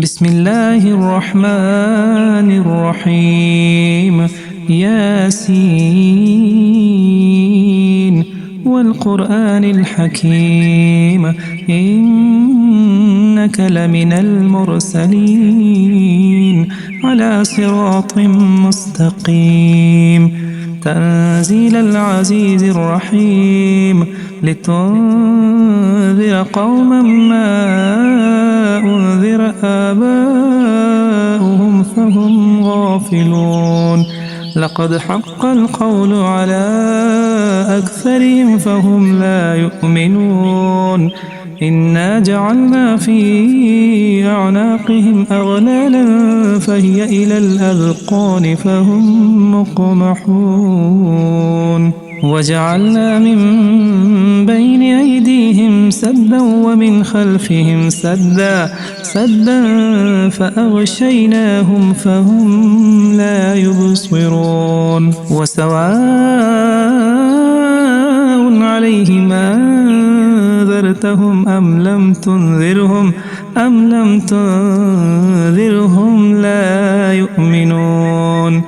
بسم الله الرحمن الرحيم. ياسين والقرآن الحكيم إنك لمن المرسلين على صراط مستقيم تنزيل العزيز الرحيم لتنذر قوما ما أنذر آباؤهم فهم غافلون لقد حق القول على أكثرهم فهم لا يؤمنون إنا جعلنا في أعناقهم أغلالا فهي إلى الأذقان فهم مقمحون وجعلنا من بين أيديهم سدا ومن خلفهم سدا فأغشيناهم فهم لا يبصرون وسواء عليهم أنذرتهم أم لم تنذرهم لا يؤمنون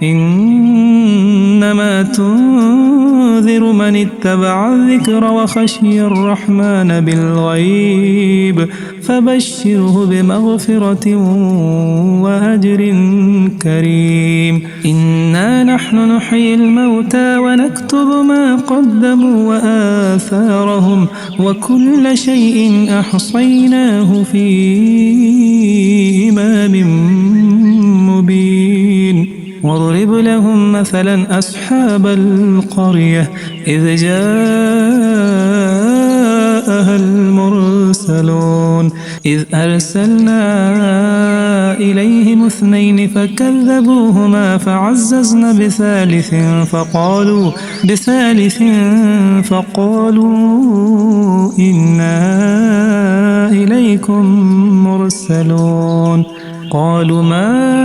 إنما تنذر من اتبع الذكر وخشي الرحمن بالغيب فبشره بمغفرة وأجر كريم إنا نحن نحيي الموتى ونكتب ما قدموا وآثارهم وكل شيء أحصيناه في إمام مبين واضرب لهم مثلا أصحاب القرية إذ جاءها المرسلون إذ أرسلنا إليهم 2 فكذبوهما فعززنا بثالث فقالوا إنا إليكم مرسلون قالوا ما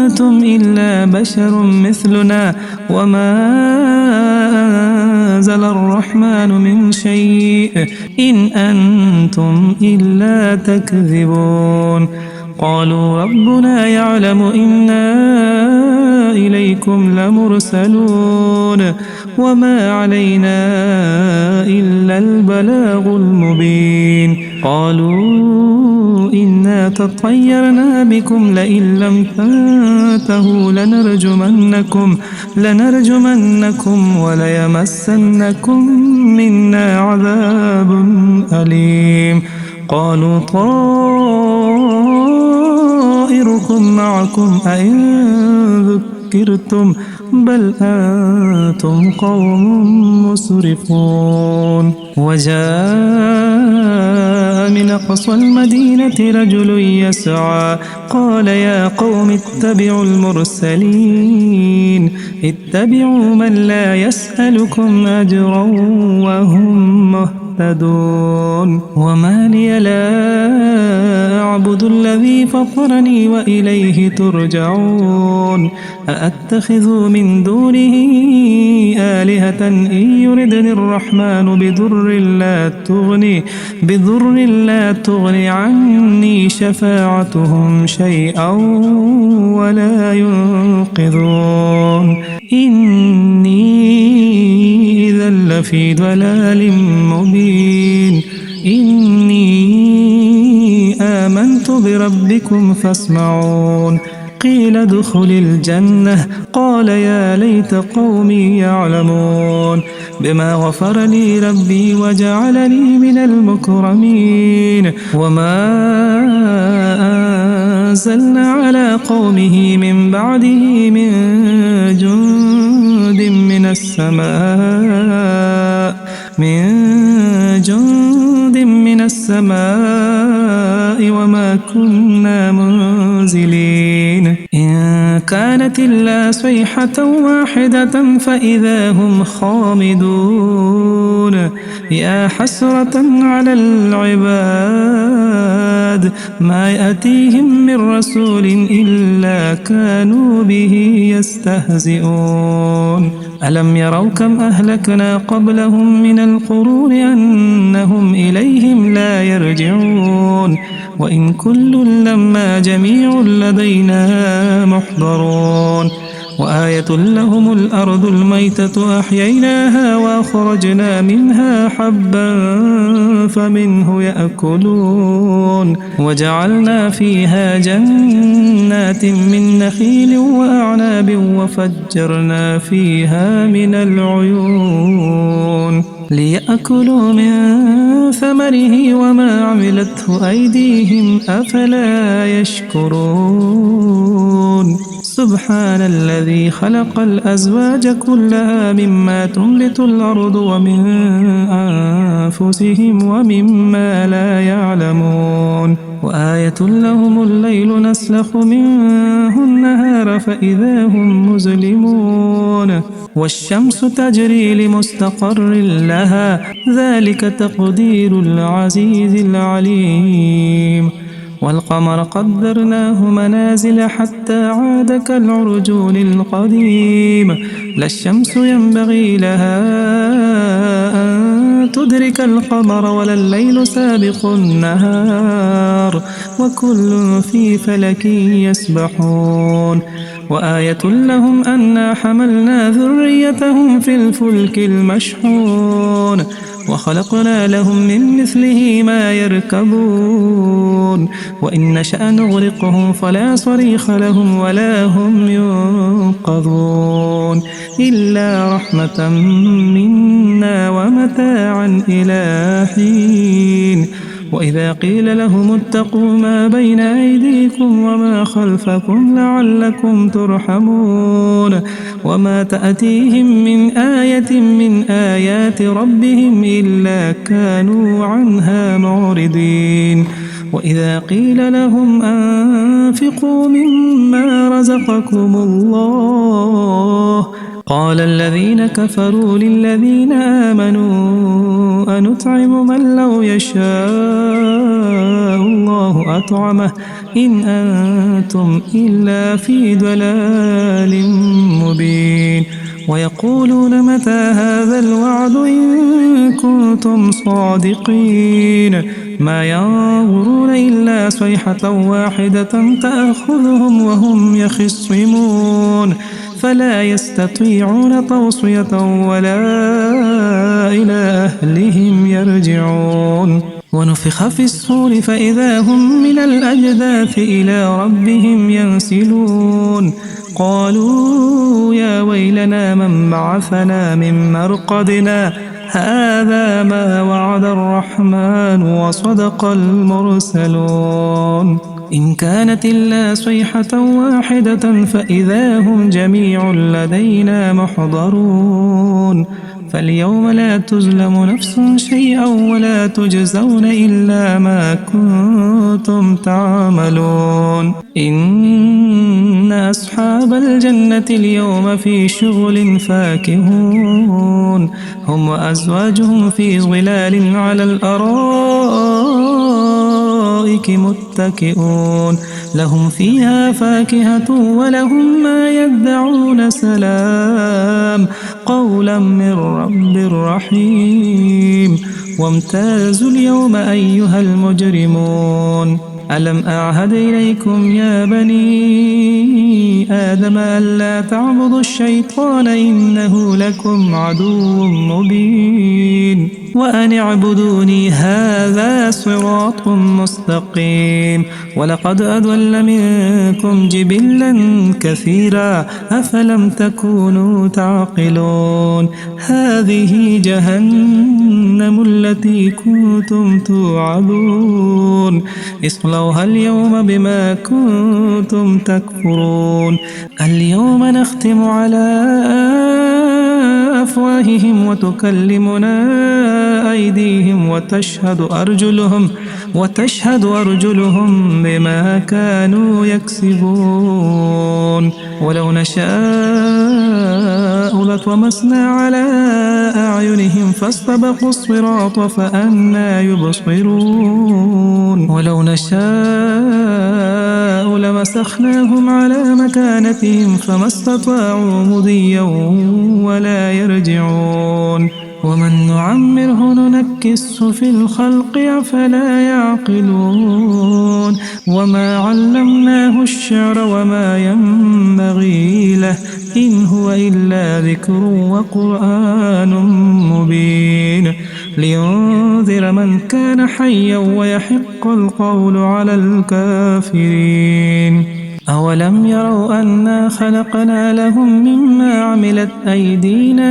أنتم إلا بشر مثلنا وما أنزل الرحمن من شيء إن أنتم إلا تكذبون قالوا ربنا يعلم إنا إليكم لمرسلون وما علينا إلا البلاغ المبين قالوا إنا تطيرنا بكم لئن لم تنتهوا لنرجمنكم وليمسنكم منا عذاب أليم قالوا طائركم معكم أئن ذكرتم بل أنتم قوم مسرفون وجاء من أقصى المدينة رجل يسعى قال يا قوم اتبعوا المرسلين اتبعوا من لا يسألكم أجرا وهم مهتدون وما لي لا أعبد الذي فطرني وإليه ترجعون أأتخذ من دونه آلهة إن يردني الرحمن بضر لا تغني عني شفاعتهم شيئا ولا ينقذون إني إذا لفي ضلال مبين إني آمنت بربكم فاسمعون قيل ادخل الجنة قال يا ليت قومي يعلمون بما غفر لي ربي وجعلني من المكرمين وما أنزلنا على قومه من بعده من جند من السماء وما كنا منزلين إن كانت إلا صيحة واحدة فإذا هم خامدون يا حسرة على العباد العباد ما يأتيهم من رسول إلا كانوا به يستهزئون ألم يروا كم أهلكنا قبلهم من القرون أنهم إليهم لا يرجعون وإن كل لما جميع لدينا محضرون وآية لهم الأرض الميتة أحييناها وأخرجنا منها حبا فمنه يأكلون وجعلنا فيها جنات من نخيل وأعناب وفجرنا فيها من العيون ليأكلوا من ثمره وما عملته أيديهم أفلا يشكرون سبحان الذي خلق الأزواج كلها مما تنبت الأرض ومن أنفسهم ومما لا يعلمون وآية لهم الليل نسلخ منه النهار فإذا هم مظلمون والشمس تجري لمستقر لها ذلك تقدير العزيز العليم والقمر قدرناه منازل حتى عاد كالعرجون القديم لا الشمس ينبغي لها أن تدرك القمر ولا الليل سابق النهار وكل في فلك يسبحون وآية لهم أنا حملنا ذريتهم في الفلك المشحون وخلقنا لهم من مثله ما يركبون وإن نشأ نغرقهم فلا صريخ لهم ولا هم ينقذون إلا رحمة منا ومتاعا إلى حين وإذا قيل لهم اتقوا ما بين أيديكم وما خلفكم لعلكم ترحمون وما تأتيهم من آية من آيات ربهم إلا كانوا عنها معرضين وإذا قيل لهم أنفقوا مما رزقكم الله قال الذين كفروا للذين آمنوا أنطعم من لو يشاء الله أطعمه إن أنتم إلا في ضلال مبين ويقولون متى هذا الوعد إن كنتم صادقين ما ينظرون إلا صيحة واحدة تأخذهم وهم يخصمون فلا يستطيعون توصية ولا إلى أهلهم يرجعون ونفخ في الصور فإذا هم من الأجداث إلى ربهم ينسلون قالوا يا ويلنا من بعثنا من مرقدنا هذا ما وعد الرحمن وصدق المرسلون إن كانت إلا صيحة واحدة فإذا هم جميع لدينا محضرون فاليوم لا تظلم نفس شيئا ولا تجزون إلا ما كنتم تعملون إن أصحاب الجنة اليوم في شغل فاكهون هم وأزواجهم في ظلال على الأرائك متكئون لهم فيها فاكهة ولهم ما يدعون سلام قولا من رب رحيم وامتازوا اليوم أيها المجرمون ألم أعهد إليكم يا بني آدم ألا تعبدوا الشيطان إنه لكم عدو مبين وأن اعبدوني هذا صراط مستقيم ولقد أضل منكم جبلا كثيرا أفلم تكونوا تعقلون هذه جهنم التي كنتم توعدون اصلوها اليوم بما كنتم تكفرون اليوم نختم على أفواههم وتكلمنا أيديهم وتشهد أرجلهم بما كانوا يكسبون ولو نشاء لطمسنا على أعينهم فاستبقوا الصراط فأنى يبصرون ولو نشاء لمسخناهم على مكانتهم فما استطاعوا مضيا ولا يرجعون ومن نعمره ننكسه في الخلق أفلا يعقلون وما علمناه الشعر وما ينبغي له إن هو إلا ذكر وقرآن مبين لينذر من كان حيا ويحق القول على الكافرين أولم يروا أنا خلقنا لهم مما عملت أيدينا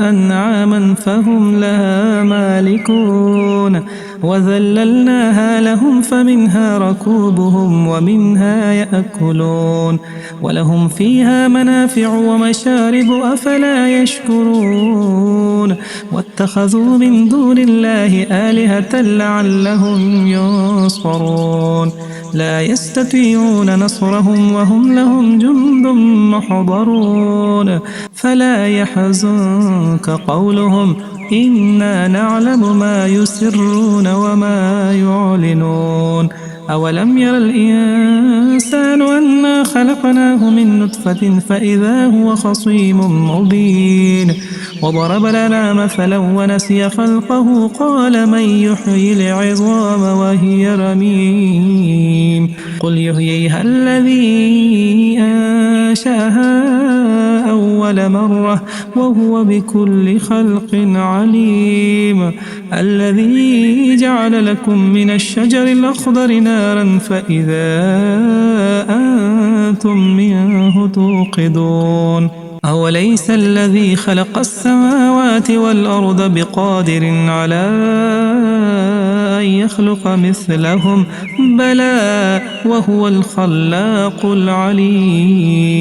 أنعاما فهم لها مالكون وذللناها لهم فمنها ركوبهم ومنها يأكلون ولهم فيها منافع ومشارب أفلا يشكرون واتخذوا من دون الله آلهة لعلهم ينصرون لا يستطيعون نصرهم وهم لهم جند محضرون فلا يحزنك قولهم إنا نعلم ما يسرون وما يعلنون أولم ير الإنسان أنا خلقناه من نطفة فإذا هو خصيم مبين وضرب لنا مثلا ونسي خلقه قال من يحيي العظام وهي رميم قل يحييها الذي أنشأها أول مرة وهو بكل خلق عليم الذي جعل لكم من الشجر الأخضر نارا فإذا أنتم منه توقدون أوليس الذي خلق السماوات والأرض بقادر على أن يخلق مثلهم بلى وهو الخلاق العليم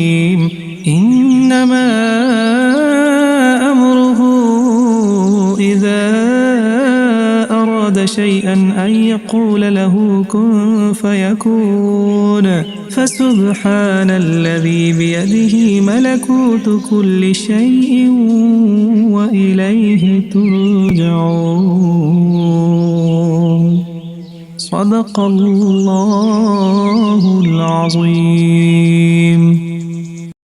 إنما أمره إذا أراد شيئا أن يقول له كن فيكون فسبحان الذي بيده ملكوت كل شيء وإليه ترجعون صدق الله العظيم.